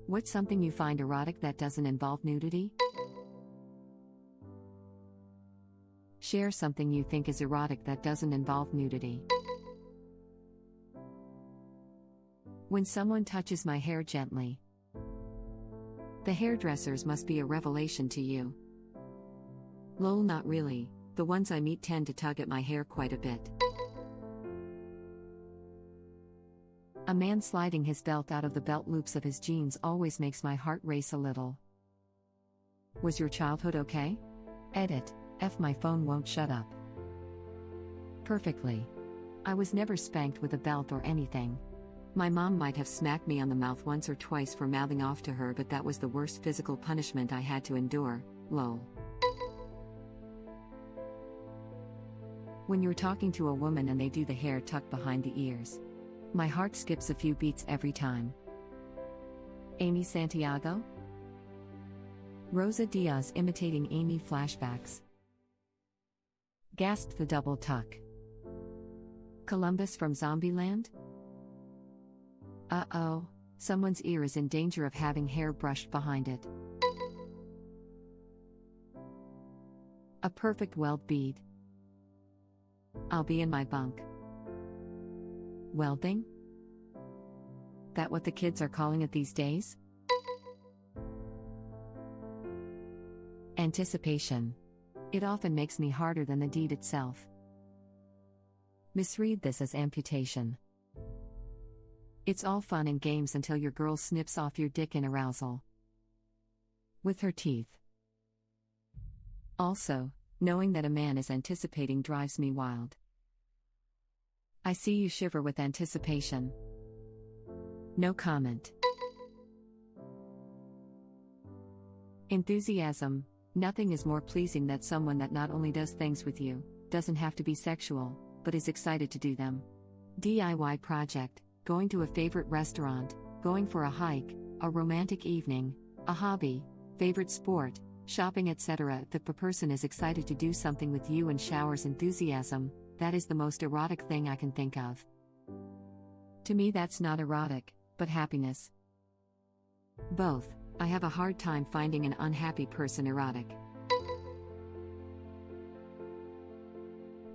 What's something you find erotic that doesn't involve nudity? Share something you think is erotic that doesn't involve nudity. When someone touches my hair gently. The hairdressers must be a revelation to you. Lol, not really. The ones I meet tend to tug at my hair quite a bit. A man sliding his belt out of the belt loops of his jeans always makes my heart race a little. Was your childhood okay? Edit. F, my phone won't shut up. Perfectly. I was never spanked with a belt or anything. My mom might have smacked me on the mouth once or twice for mouthing off to her, but that was the worst physical punishment I had to endure. Lol. When you're talking to a woman and they do the hair tucked behind the ears, my heart skips a few beats every time. Amy Santiago? Rosa Diaz imitating Amy flashbacks. Gasped the double tuck. Columbus from Zombieland? Uh-oh, someone's ear is in danger of having hair brushed behind it. A perfect weld bead. I'll be in my bunk. Welding? That what the kids are calling it these days? Anticipation. It often makes me harder than the deed itself. Misread this as amputation. It's all fun and games until your girl snips off your dick in arousal. With her teeth. Also, knowing that a man is anticipating drives me wild. I see you shiver with anticipation. No comment. Enthusiasm. Nothing is more pleasing than someone that not only does things with you, doesn't have to be sexual, but is excited to do them. DIY project, going to a favorite restaurant, going for a hike, a romantic evening, a hobby, favorite sport, shopping, etc. If a person is excited to do something with you and showers enthusiasm, that is the most erotic thing I can think of. To me, that's not erotic, but happiness. Both. I have a hard time finding an unhappy person erotic.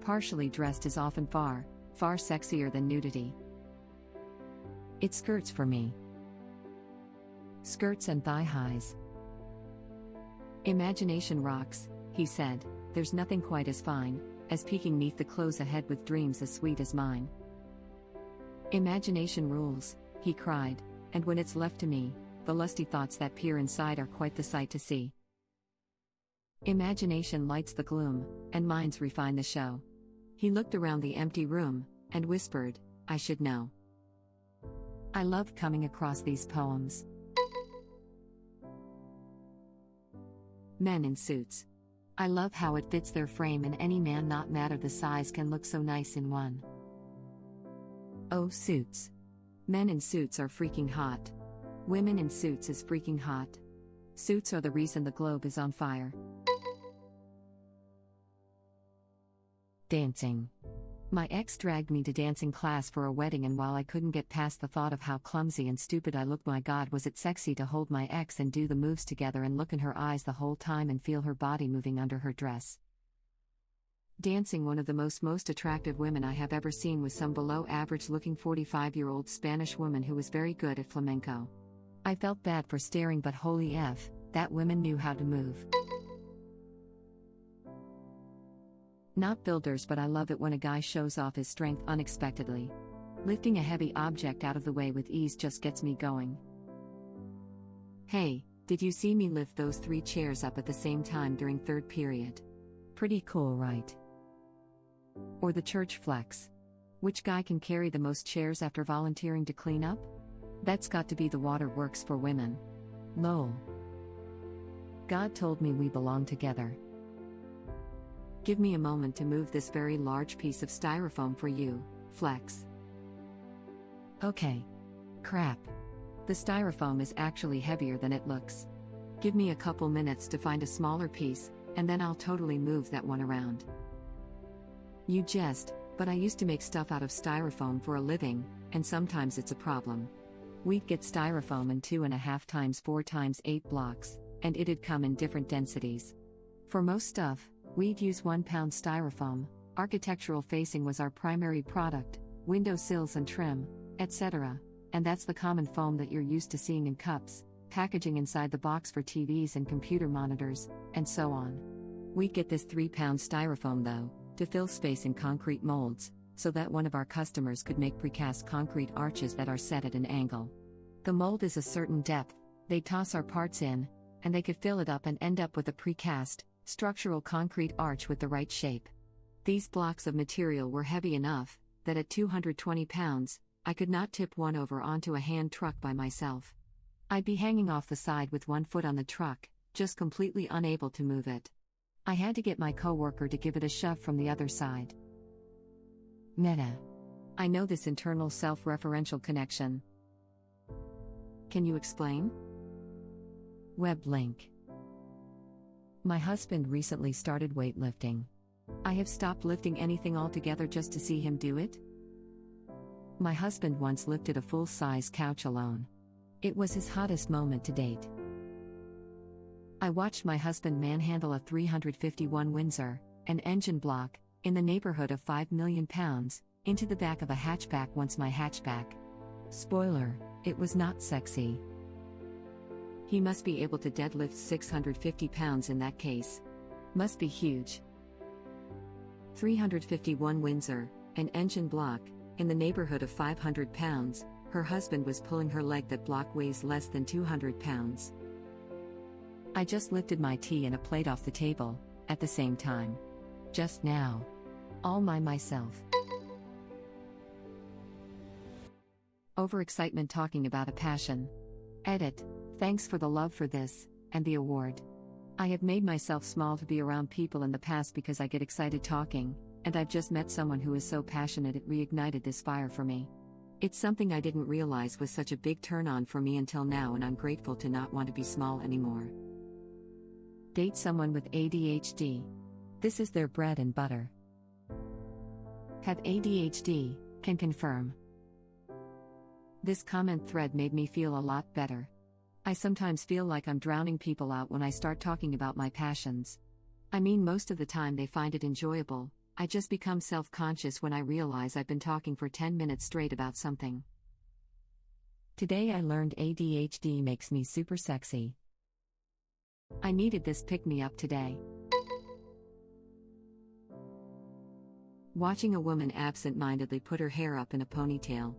Partially dressed is often far, far sexier than nudity. It's skirts for me. Skirts and thigh highs. Imagination rocks, he said. There's nothing quite as fine as peeking neath the clothes ahead with dreams as sweet as mine. Imagination rules, he cried, and when it's left to me, the lusty thoughts that peer inside are quite the sight to see. Imagination lights the gloom, and minds refine the show. He looked around the empty room, and whispered, I should know. I love coming across these poems. Men in suits. I love how it fits their frame, and any man not matter the size can look so nice in one. Oh, suits. Men in suits are freaking hot. Women in suits is freaking hot. Suits are the reason the globe is on fire. Dancing. My ex dragged me to dancing class for a wedding, and while I couldn't get past the thought of how clumsy and stupid I looked, my God, was it sexy to hold my ex and do the moves together and look in her eyes the whole time and feel her body moving under her dress. Dancing one of the most attractive women I have ever seen was some below average looking 45-year-old Spanish woman who was very good at flamenco. I felt bad for staring, but holy F, that woman knew how to move. Not builders, but I love it when a guy shows off his strength unexpectedly. Lifting a heavy object out of the way with ease just gets me going. Hey, did you see me lift those 3 chairs up at the same time during third period? Pretty cool, right? Or the church flex. Which guy can carry the most chairs after volunteering to clean up? That's got to be the waterworks for women. Lol. God told me we belong together. Give me a moment to move this very large piece of styrofoam for you, flex. Okay. Crap. The styrofoam is actually heavier than it looks. Give me a couple minutes to find a smaller piece, and then I'll totally move that one around. You jest, but I used to make stuff out of styrofoam for a living, and sometimes it's a problem. We'd get styrofoam in 2.5 times 4 times 8 blocks, and it'd come in different densities. For most stuff, we'd use 1 pound styrofoam. Architectural facing was our primary product, window sills and trim, etc., and that's the common foam that you're used to seeing in cups, packaging inside the box for TVs and computer monitors, and so on. We'd get this 3-pound styrofoam though, to fill space in concrete molds, so that one of our customers could make precast concrete arches that are set at an angle. The mold is a certain depth, they toss our parts in, and they could fill it up and end up with a precast, structural concrete arch with the right shape. These blocks of material were heavy enough, that at 220 pounds, I could not tip one over onto a hand truck by myself. I'd be hanging off the side with one foot on the truck, just completely unable to move it. I had to get my coworker to give it a shove from the other side. Meta. I know this internal self-referential connection. Can you explain? Web link. My husband recently started weightlifting. I have stopped lifting anything altogether just to see him do it. My husband once lifted a full-size couch alone. It was his hottest moment to date. I watched my husband manhandle a 351 Windsor, an engine block, in the neighborhood of 5 million pounds, into the back of a hatchback once my hatchback. Spoiler, it was not sexy. He must be able to deadlift 650 pounds in that case. Must be huge. 351 Windsor, an engine block, in the neighborhood of 500 pounds, her husband was pulling her leg that block weighs less than 200 pounds. I just lifted my tea and a plate off the table, at the same time. Just now. All myself. Overexcitement talking about a passion. Edit. Thanks for the love for this, and the award. I have made myself small to be around people in the past because I get excited talking, and I've just met someone who is so passionate it reignited this fire for me. It's something I didn't realize was such a big turn on for me until now, and I'm grateful to not want to be small anymore. Date someone with ADHD. This is their bread and butter. Have ADHD, can confirm. This comment thread made me feel a lot better. I sometimes feel like I'm drowning people out when I start talking about my passions. I mean, most of the time they find it enjoyable. I just become self-conscious when I realize I've been talking for 10 minutes straight about something. Today I learned ADHD makes me super sexy. I needed this pick-me-up today. Watching a woman absent-mindedly put her hair up in a ponytail.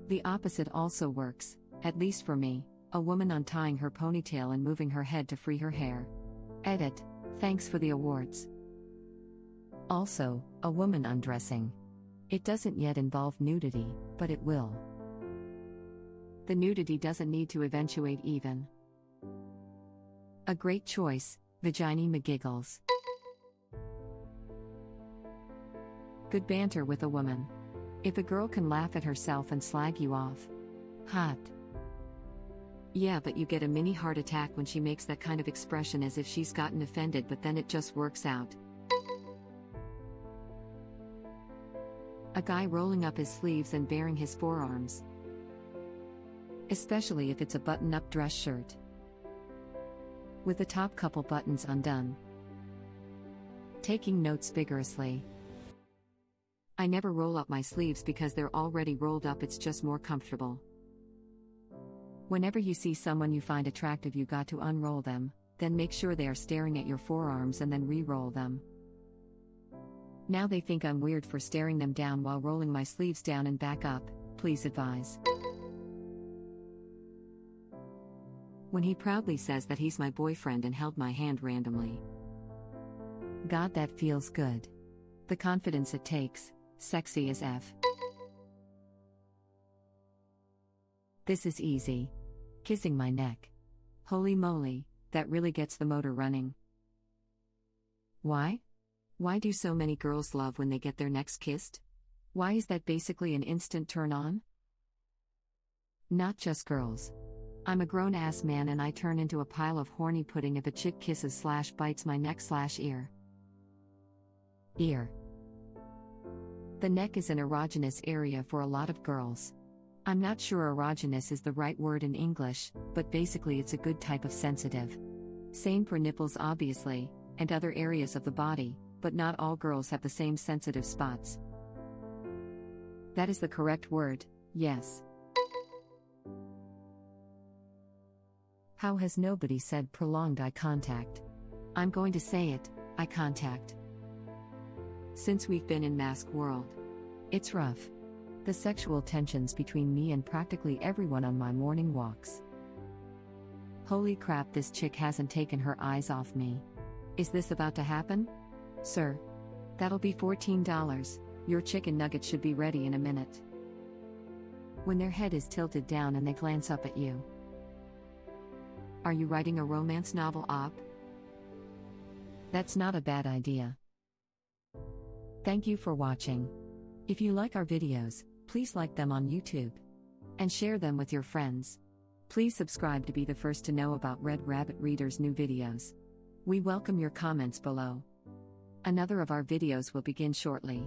The opposite also works, at least for me, a woman untying her ponytail and moving her head to free her hair. Edit. Thanks for the awards. Also, a woman undressing. It doesn't yet involve nudity, but it will. The nudity doesn't need to eventuate even. A great choice, Vagina McGiggles. Good banter with a woman. If a girl can laugh at herself and slag you off. Hot. Yeah, but you get a mini heart attack when she makes that kind of expression as if she's gotten offended, but then it just works out. A guy rolling up his sleeves and baring his forearms. Especially if it's a button-up dress shirt. With the top couple buttons undone. Taking notes vigorously. I never roll up my sleeves because they're already rolled up, it's just more comfortable. Whenever you see someone you find attractive, you got to unroll them, then make sure they are staring at your forearms and then re-roll them. Now they think I'm weird for staring them down while rolling my sleeves down and back up, please advise. When he proudly says that he's my boyfriend and held my hand randomly. God, that feels good. The confidence it takes, sexy as F. This is easy. Kissing my neck. Holy moly, that really gets the motor running. Why? Why do so many girls love when they get their necks kissed? Why is that basically an instant turn on? Not just girls. I'm a grown-ass man and I turn into a pile of horny pudding if a chick kisses/bites my neck/ear. Ear. The neck is an erogenous area for a lot of girls. I'm not sure erogenous is the right word in English, but basically it's a good type of sensitive. Same for nipples obviously, and other areas of the body, but not all girls have the same sensitive spots. That is the correct word, yes. How has nobody said prolonged eye contact? I'm going to say it, eye contact. Since we've been in mask world. It's rough. The sexual tensions between me and practically everyone on my morning walks. Holy crap, this chick hasn't taken her eyes off me. Is this about to happen? Sir. That'll be $14. Your chicken nugget should be ready in a minute. When their head is tilted down and they glance up at you. Are you writing a romance novel, op? That's not a bad idea. Thank you for watching. If you like our videos, please like them on YouTube. And share them with your friends. Please subscribe to be the first to know about Red Rabbit Reader's new videos. We welcome your comments below. Another of our videos will begin shortly.